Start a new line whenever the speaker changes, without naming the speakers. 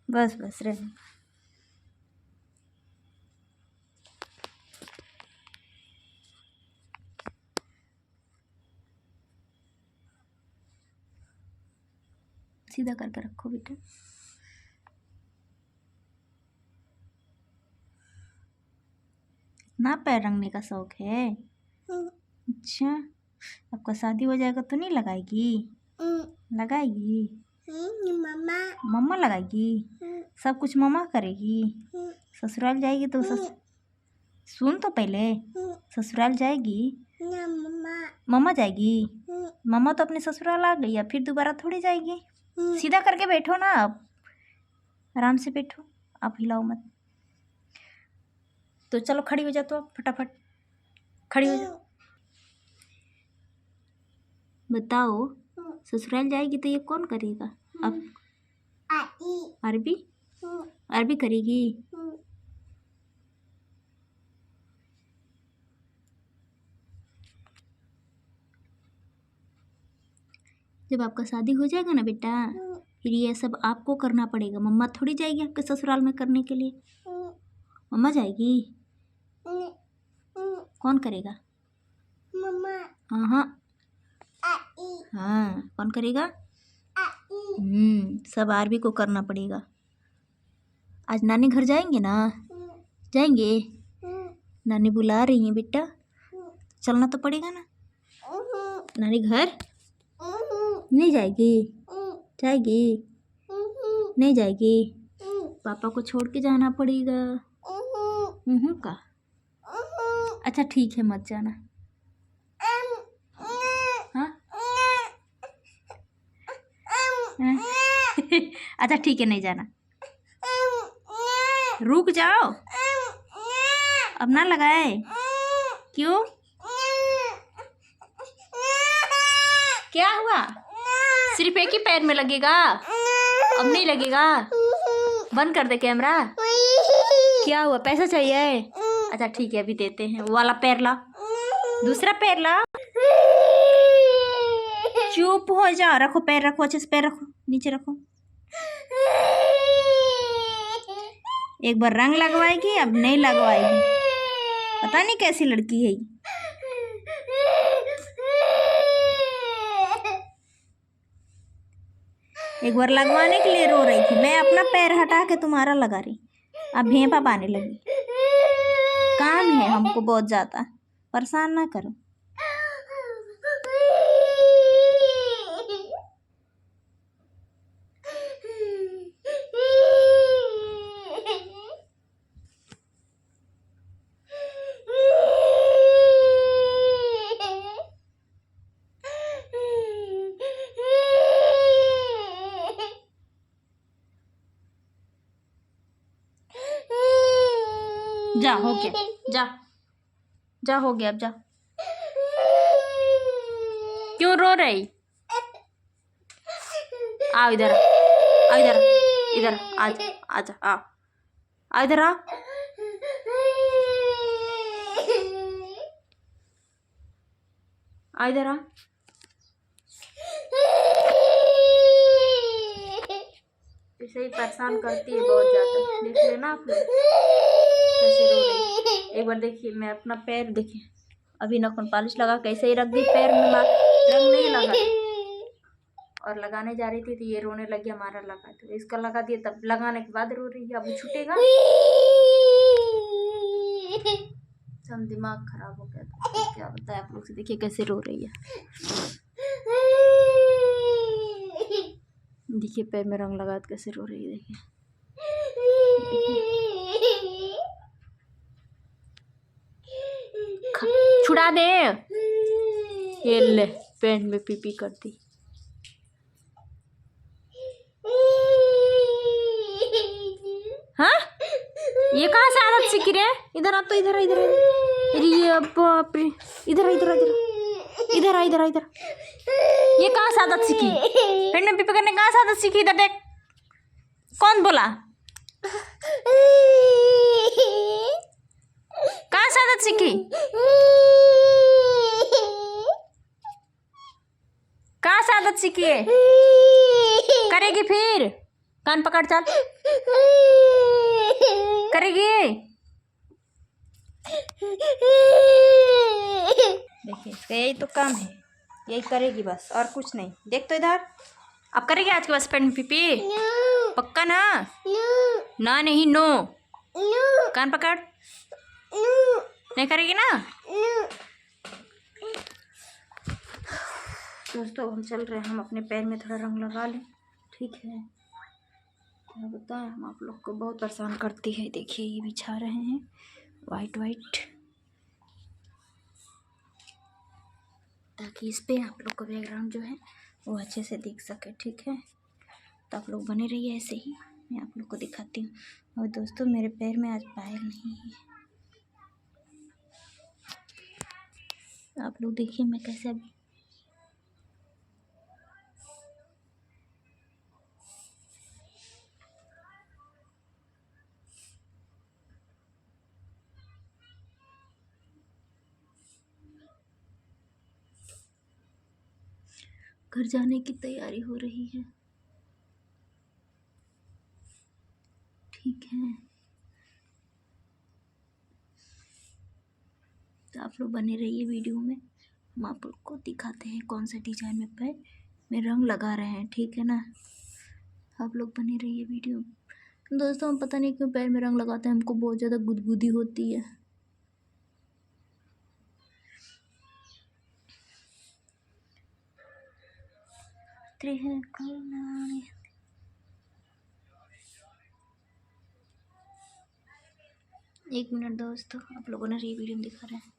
बस बस रहने। सीधा करके रखो बेटा। ना पैर रंगने का शौक है? अच्छा, आपका शादी हो जाएगा तो नहीं लगाएगी? लगाएगी? मम्मा मम्मा लगाएगी? सब कुछ मम्मा करेगी? ससुराल जाएगी तो सुन तो पहले, ससुराल जाएगी? मम्मा जाएगी? मम्मा तो अपने ससुराल आ गई, अब फिर दोबारा थोड़ी जाएगी। सीधा करके बैठो ना, आप आराम से बैठो, आप हिलाओ मत। तो चलो खड़ी हो जाओ, तो आप फटाफट खड़ी हो जाओ। बताओ, ससुराल जाएगी तो ये कौन करेगा? अब अरबी अरबी करेगी? जब आपका शादी हो जाएगा ना बेटा, फिर ये सब आपको करना पड़ेगा। मम्मा थोड़ी जाएगी आपके ससुराल में करने के लिए। मम्मा जाएगी? कौन करेगा? मम्मा। हाँ हाँ, कौन करेगा? सब आरबी को करना पड़ेगा। आज नानी घर जाएंगे ना? जाएंगे? नानी बुला रही है बेटा, चलना तो पड़ेगा ना। नानी घर नहीं जाएगी? जाएगी? नहीं जाएगी? पापा को छोड़ के जाना पड़ेगा। का अच्छा ठीक है, मत जाना। हाँ अच्छा ठीक है, नहीं जाना। रुक जाओ, अब ना लगाए। क्यों? क्या हुआ? सिर्फ एक ही पैर में लगेगा, अब नहीं लगेगा? बंद कर दे कैमरा। क्या हुआ, पैसा चाहिए? अच्छा ठीक है, अभी देते हैं। वो वाला पैर ला, दूसरा पैर ला। चुप हो जा, रखो पैर, रखो अच्छे से, पैर रखो, नीचे रखो। एक बार रंग लगवाएगी, अब नहीं लगवाएगी। पता नहीं कैसी लड़की है। एक बार लगवाने के लिए रो रही थी, मैं अपना पैर हटा के तुम्हारा लगा रही, अब भेंपा पाने लगी। काम है हमको बहुत ज़्यादा, परेशान ना करो। जा, हो गया, जा जा, हो गया, अब जा। क्यों रो रही? आओ इधर, आओ इधर, इधर आजा, आजा, आओ इधर, आ। इधर आ। इसे ही परेशान करती है बहुत ज्यादा। देख लेना आप लोग कैसे रो रही। एक बार देखिए, मैं अपना पैर देखिए, अभी नाखून पॉलिश लगा कैसे ही रख दी, पैर में रंग नहीं लगा, और लगाने जा रही थी तो ये रोने लगी, हमारा लगा तो इसका लगा दिया, तब लगाने के बाद रो रही है। अब छूटेगा, सब दिमाग खराब हो गया था। क्या बताए आप लोग से, देखिए कैसे रो रही है। देखिए पैर में रंग लगा कैसे रो रही है, देखिए। छुड़ा दे, ये ले, पैंट में पीपी करती। हाँ, ये कहाँ से आदत सीखी रे? इधर आ तो, इधर इधर, ये बाप रे, इधर इधर इधर, इधर इधर इधर, ये कहाँ से आदत सीखी? पैंट में पीपी करने कहाँ से आदत सीखी? इधर देख, कौन बोला? कहाँ से आदत सीखी? कहाँ से आदत सीखी है? करेगी फिर? कान पकड़, चल। करेगी? देखिए इसका यही तो काम है, यही करेगी बस, और कुछ नहीं। देख तो इधर, अब करेगी आज के बस पेट में पीपी? पक्का ना? ना नहीं, नो। कान पकड़। नहीं करेगी ना? दोस्तों हम चल रहे हैं, हम अपने पैर में थोड़ा रंग लगा लें, ठीक है? क्या बताएं, हम आप लोग को बहुत परेशान करती है। देखिए ये बिछा रहे हैं वाइट वाइट, ताकि इस पे आप लोग का बैकग्राउंड जो है वो अच्छे से दिख सके, ठीक है? तो आप लोग बने रहिए ऐसे ही, मैं आप लोग को दिखाती हूँ। और दोस्तों मेरे पैर में आज पायल नहीं है, आप लोग देखिए मैं कैसे अभी घर जाने की तैयारी हो रही है, ठीक है? तो आप लोग बने रहिए वीडियो में, हम आप लोग को दिखाते हैं कौन सा डिजाइन में पैर में रंग लगा रहे हैं, ठीक है ना? आप लोग बने रहिए वीडियो में। दोस्तों हम पता नहीं क्यों पैर में रंग लगाते हैं, हमको बहुत ज़्यादा गुदगुदी होती है। एक मिनट दोस्तों, आप लोगों ने वीडियो में दिखा रहे हैं।